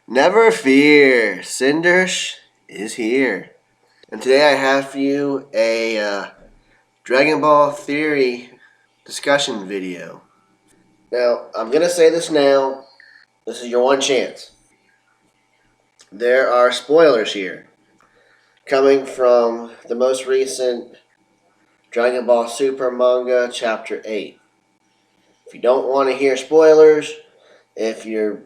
Never fear, Cindersh is here. And today I have for you a Dragon Ball theory discussion video. Now, I'm going to say this now. This is your one chance. There are spoilers here coming from the most recent Dragon Ball Super manga, Chapter 8. If you don't want to hear spoilers, if you're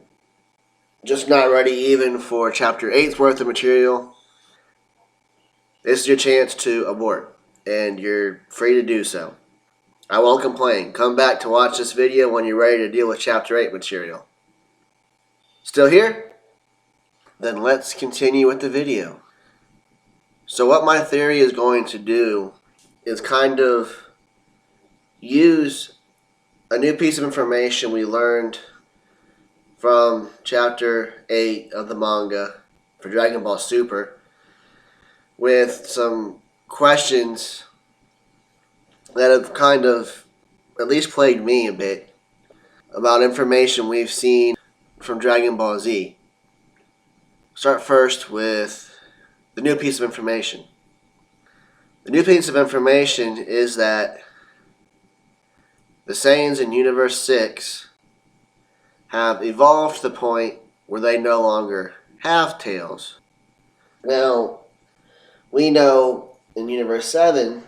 just not ready even for Chapter 8's worth of material, this is your chance to abort, and you're free to do so. I won't complain. Come back to watch this video when you're ready to deal with Chapter 8 material. Still here? Then let's continue with the video. So what my theory is going to do is kind of use a new piece of information we learned from Chapter 8 of the manga for Dragon Ball Super with some questions that have kind of at least plagued me a bit about information we've seen from Dragon Ball Z. Start first with the new piece of information. The new piece of information is that the Saiyans in Universe 6 have evolved to the point where they no longer have tails. Now, we know in Universe 7,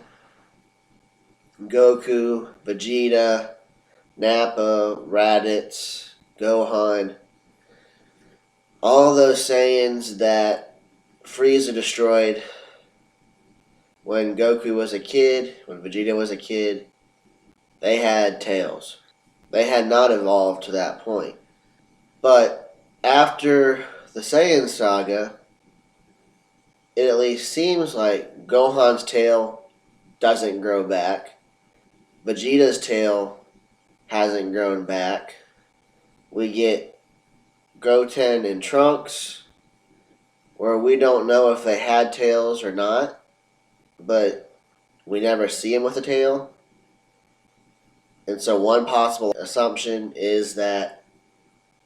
Goku, Vegeta, Nappa, Raditz, Gohan, all those Saiyans that Frieza destroyed when Goku was a kid, when Vegeta was a kid, they had tails. They had not evolved to that point. But after the Saiyan saga, it at least seems like Gohan's tail doesn't grow back. Vegeta's tail hasn't grown back. We get Goten and Trunks, where we don't know if they had tails or not, but we never see them with a tail. And so one possible assumption is that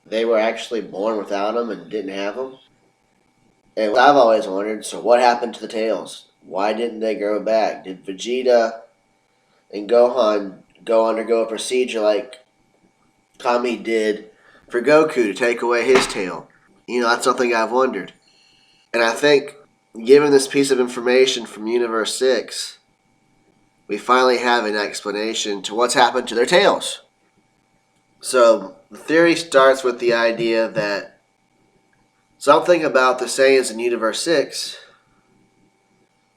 they were actually born without them and didn't have them. And I've always wondered, so what happened to the tails? Why didn't they grow back? Did Vegeta and Gohan undergo a procedure like Kami did for Goku to take away his tail? That's something I've wondered. And I think, given this piece of information from Universe 6, we finally have an explanation to what's happened to their tails. So, the theory starts with the idea that something about the Saiyans in Universe 6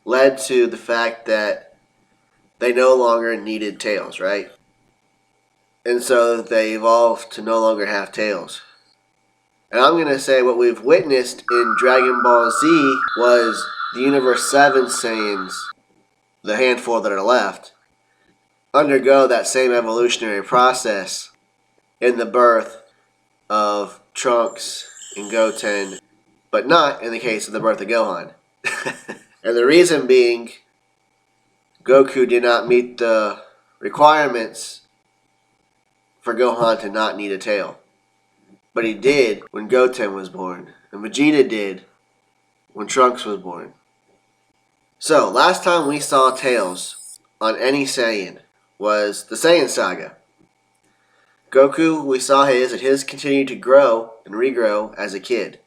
led to the fact that they no longer needed tails, right? And so they evolved to no longer have tails. And I'm going to say what we've witnessed in Dragon Ball Z was the Universe 7 Saiyans, the handful that are left, undergo that same evolutionary process in the birth of Trunks and Goten, but not in the case of the birth of Gohan. And the reason being, Goku did not meet the requirements for Gohan to not need a tail. But he did when Goten was born, and Vegeta did when Trunks was born. So, last time we saw tails on any Saiyan was the Saiyan saga. Goku, we saw his, and his continued to grow and regrow as a kid.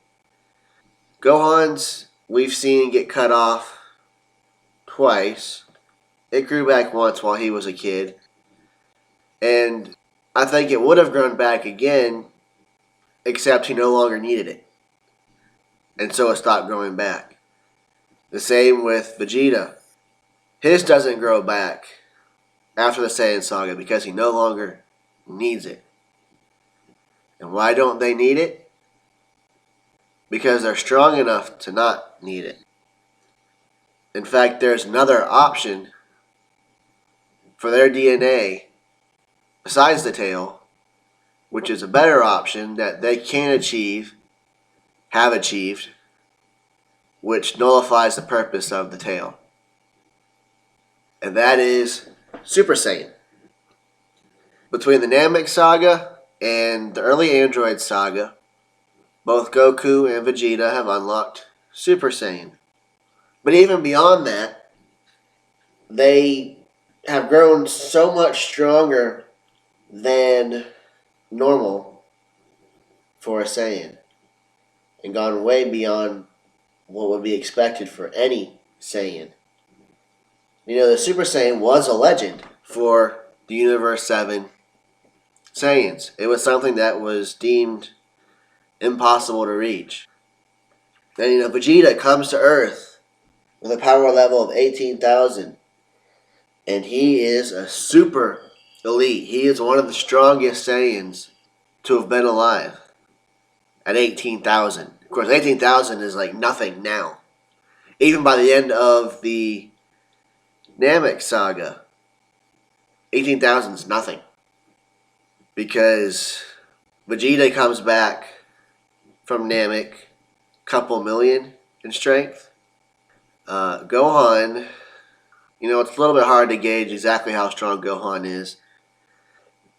Gohan's, we've seen get cut off twice. It grew back once while he was a kid. And I think it would have grown back again, except he no longer needed it. And so it stopped growing back. The same with Vegeta. His doesn't grow back after the Saiyan saga because he no longer needs it. And why don't they need it? Because they're strong enough to not need it. In fact, there's another option for their DNA besides the tail, which is a better option that they can achieve, have achieved, which nullifies the purpose of the tail. And that is Super Saiyan. Between the Namek saga and the early Android saga, both Goku and Vegeta have unlocked Super Saiyan. But even beyond that, they have grown so much stronger than normal for a Saiyan and gone way beyond what would be expected for any Saiyan. You know, the Super Saiyan was a legend for the Universe 7 Saiyans. It was something that was deemed impossible to reach. And you know, Vegeta comes to Earth with a power level of 18,000, and he is a super elite. He is one of the strongest Saiyans to have been alive at 18,000. Of course, 18,000 is like nothing now. Even by the end of the Namek saga, 18,000 is nothing. Because Vegeta comes back from Namek, couple million in strength. Gohan, you know, it's a little bit hard to gauge exactly how strong Gohan is,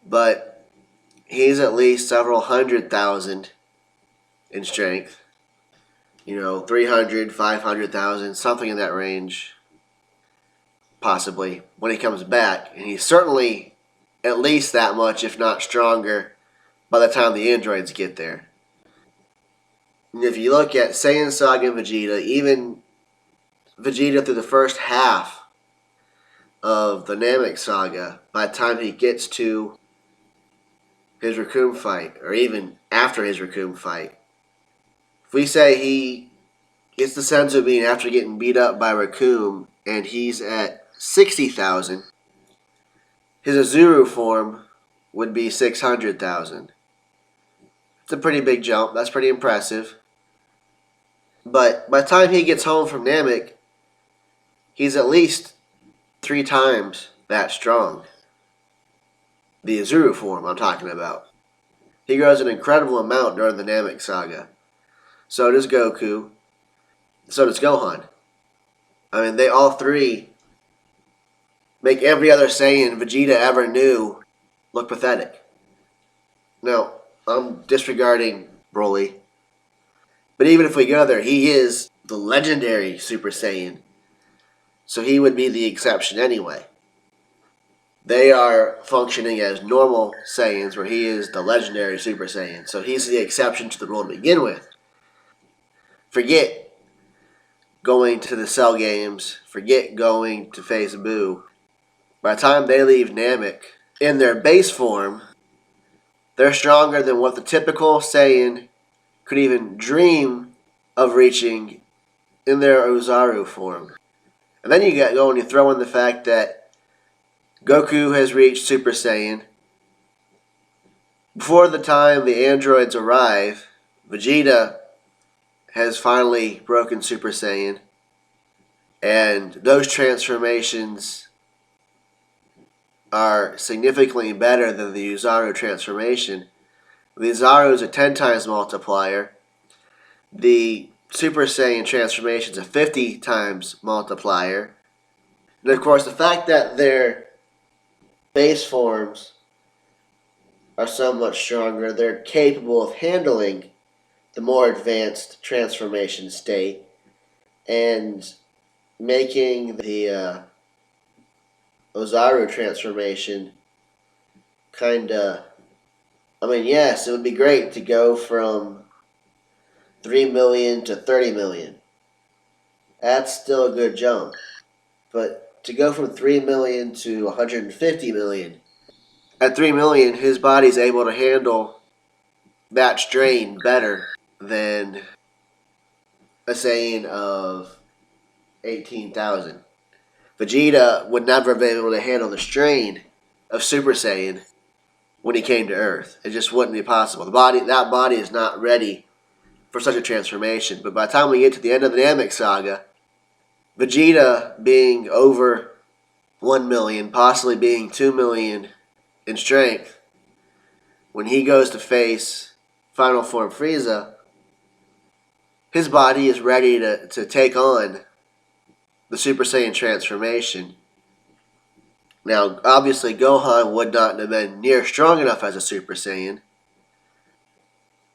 but he's at least several 100,000 in strength. You know, 300, 500,000, something in that range, possibly, when he comes back. And he's certainly at least that much, if not stronger, by the time the androids get there. And if you look at Saiyan Saga and Vegeta, even Vegeta through the first half of the Namek saga, by the time he gets to his Raccoon fight, or even after his Raccoon fight, if we say he gets the Senzu Bean after getting beat up by Raccoon and he's at 60,000, his Azuru form would be 600,000. It's a pretty big jump. That's pretty impressive. But by the time he gets home from Namek, he's at least 3 times that strong. The Azuru form I'm talking about. He grows an incredible amount during the Namek saga. So does Goku. So does Gohan. I mean, they all three make every other Saiyan Vegeta ever knew look pathetic. Now, I'm disregarding Broly. But even if we go there, he is the legendary Super Saiyan. So he would be the exception anyway. They are functioning as normal Saiyans, where he is the legendary Super Saiyan. So he's the exception to the rule to begin with. Forget going to the Cell games. Forget going to face Boo. By the time they leave Namek, in their base form, they're stronger than what the typical Saiyan could even dream of reaching in their Ozaru form. And then you go and you throw in the fact that Goku has reached Super Saiyan. Before the time the androids arrive, Vegeta has finally broken Super Saiyan. And those transformations are significantly better than the Uzaru transformation. The Uzaru is a 10 times multiplier. The Super Saiyan transformation is a 50 times multiplier. And of course, the fact that their base forms are so much stronger, they're capable of handling the more advanced transformation state and making the Ozaru transformation kinda... I mean, yes, it would be great to go from 3 million to 30 million. That's still a good jump. But to go from 3 million to 150 million, at 3 million, his body's able to handle that strain better than a Saiyan of 18,000. Vegeta would never have been able to handle the strain of Super Saiyan when he came to Earth. It just wouldn't be possible. That body is not ready for such a transformation. But by the time we get to the end of the Namek saga, Vegeta being over 1 million, possibly being 2 million in strength, when he goes to face Final Form Frieza, his body is ready to take on the Super Saiyan transformation. Now, obviously, Gohan would not have been near strong enough as a Super Saiyan,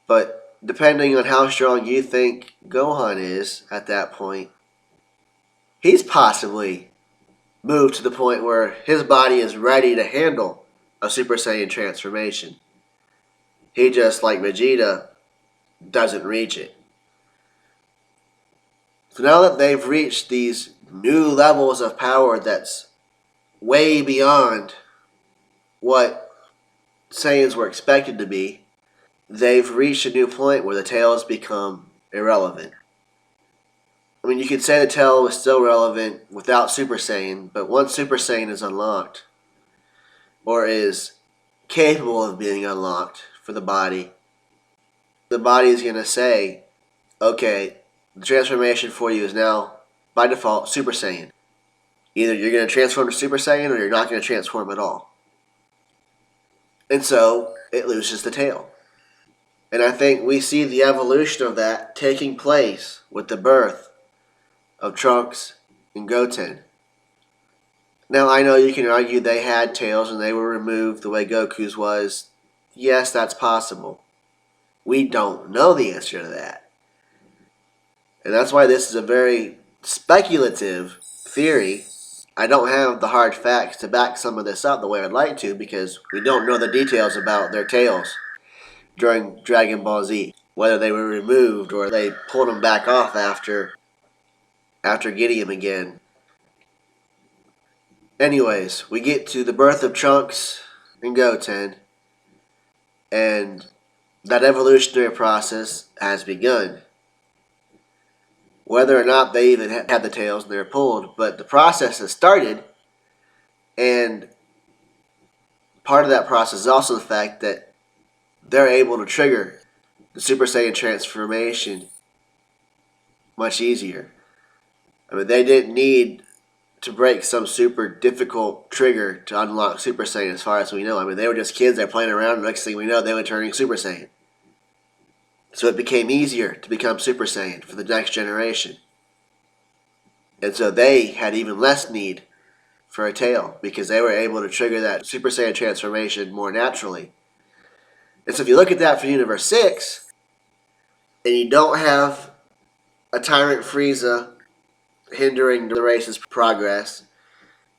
but depending on how strong you think Gohan is at that point, he's possibly moved to the point where his body is ready to handle a Super Saiyan transformation. He just, like Vegeta, doesn't reach it. So now that they've reached these new levels of power that's way beyond what Saiyans were expected to be, they've reached a new point where the tails become irrelevant. I mean, you could say the tail was still relevant without Super Saiyan, but once Super Saiyan is unlocked, or is capable of being unlocked for the body is going to say, okay, the transformation for you is now, by default, Super Saiyan. Either you're going to transform to Super Saiyan or you're not going to transform at all. And so, it loses the tail. And I think we see the evolution of that taking place with the birth of Trunks and Goten. Now, I know you can argue they had tails and they were removed the way Goku's was. Yes, that's possible. We don't know the answer to that. And that's why this is a very speculative theory. I don't have the hard facts to back some of this up the way I'd like to because we don't know the details about their tails during Dragon Ball Z. Whether they were removed or they pulled them back off after getting him again. Anyways, we get to the birth of Trunks and Goten, and that evolutionary process has begun. Whether or not they even had the tails and they were pulled, but the process has started, and part of that process is also the fact that they're able to trigger the Super Saiyan transformation much easier. I mean, they didn't need to break some super difficult trigger to unlock Super Saiyan as far as we know. I mean, they were just kids, they're playing around, and next thing we know, they were turning Super Saiyan. So it became easier to become Super Saiyan for the next generation. And so they had even less need for a tail because they were able to trigger that Super Saiyan transformation more naturally. And so if you look at that for Universe 6, and you don't have a Tyrant Frieza hindering the race's progress,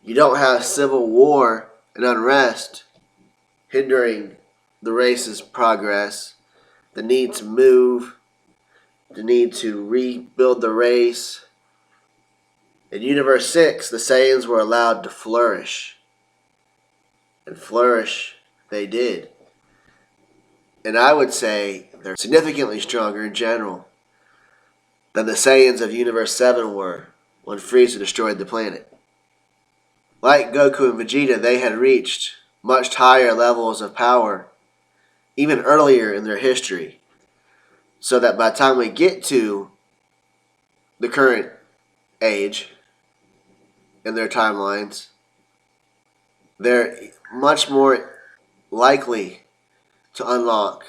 you don't have civil war and unrest hindering the race's progress, the need to move, the need to rebuild the race. In Universe 6, the Saiyans were allowed to flourish. And flourish they did. And I would say they're significantly stronger in general than the Saiyans of Universe 7 were when Frieza destroyed the planet. Like Goku and Vegeta, they had reached much higher levels of power even earlier in their history. So that by the time we get to the current age in their timelines, they're much more likely to unlock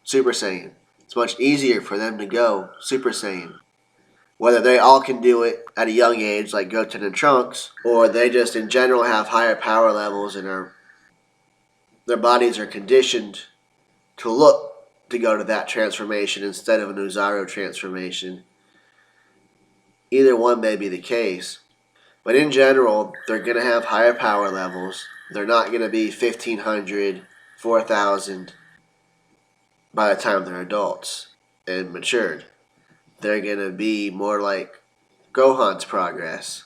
Super Saiyan. It's much easier for them to go Super Saiyan. Whether they all can do it at a young age like Goten and Trunks, or they just in general have higher power levels and their bodies are conditioned to look to go to that transformation instead of an Uzaru transformation. Either one may be the case. But in general, they're going to have higher power levels. They're not going to be 1,500, 4,000 by the time they're adults and matured. They're going to be more like Gohan's progress,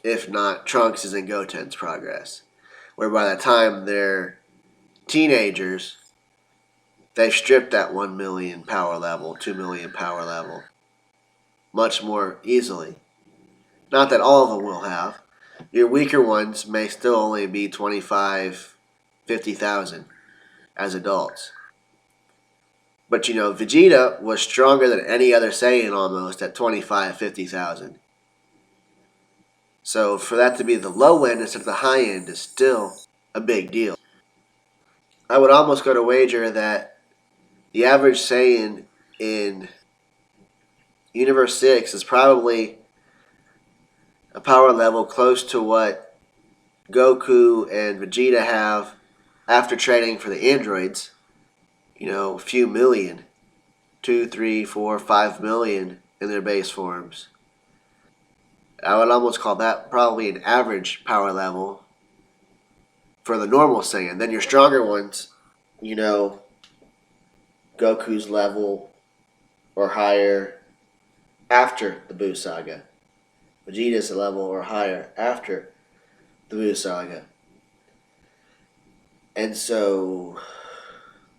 if not Trunks' and Goten's progress. Where by the time they're teenagers, they've stripped that 1 million power level, 2 million power level much more easily. Not that all of them will have. Your weaker ones may still only be 25, 50,000 as adults. But you know, Vegeta was stronger than any other Saiyan almost at 25, 50,000. So for that to be the low end instead of the high end is still a big deal. I would almost go to wager that the average Saiyan in Universe 6 is probably a power level close to what Goku and Vegeta have after training for the androids. You know, a few million. 2, 3, 4, 5 million in their base forms. I would almost call that probably an average power level for the normal Saiyan. Then your stronger ones, you know, Goku's level or higher after the Buu Saga. Vegeta's level or higher after the Buu Saga. And so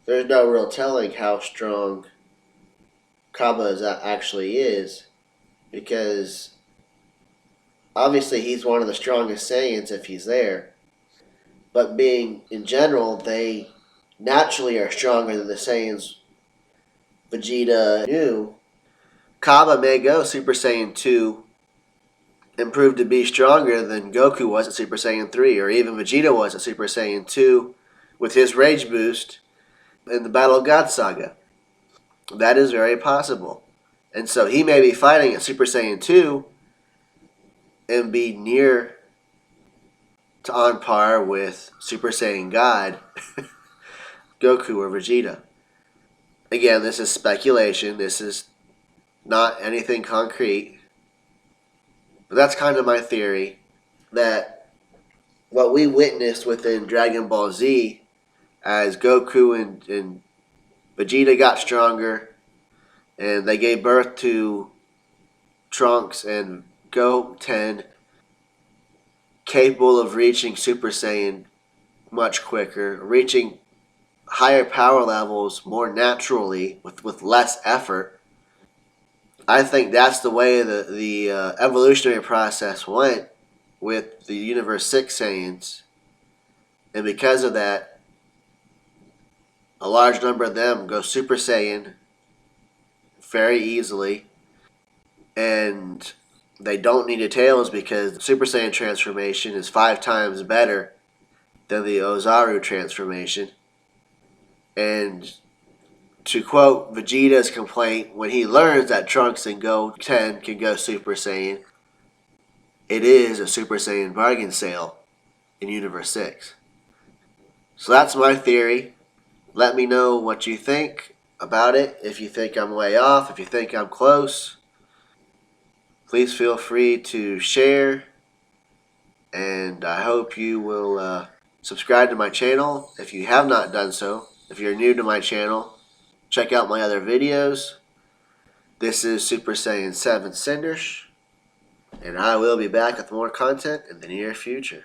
there's no real telling how strong Kaba actually is, because obviously he's one of the strongest Saiyans if he's there. But being in general, they naturally are stronger than the Saiyans Vegeta knew. Kaba may go Super Saiyan 2 and prove to be stronger than Goku was at Super Saiyan 3, or even Vegeta was at Super Saiyan 2 with his rage boost in the Battle of God Saga. That is very possible. And so he may be fighting at Super Saiyan 2 and be near to on par with Super Saiyan God, Goku or Vegeta. Again, this is speculation. This is not anything concrete. But that's kind of my theory, that what we witnessed within Dragon Ball Z as Goku and Vegeta got stronger and they gave birth to Trunks and Goten, capable of reaching Super Saiyan much quicker, reaching higher power levels more naturally with less effort. I think that's the way the evolutionary process went with the Universe 6 Saiyans. And because of that, a large number of them go Super Saiyan very easily. And they don't need a Tails because the Super Saiyan transformation is 5 times better than the Ozaru transformation. And to quote Vegeta's complaint, when he learns that Trunks and Goten can go Super Saiyan, it is a Super Saiyan bargain sale in Universe 6. So that's my theory. Let me know what you think about it. If you think I'm way off, if you think I'm close, please feel free to share. And I hope you will subscribe to my channel if you have not done so. If you're new to my channel, check out my other videos. This is Super Saiyan 7 Cinders, and I will be back with more content in the near future.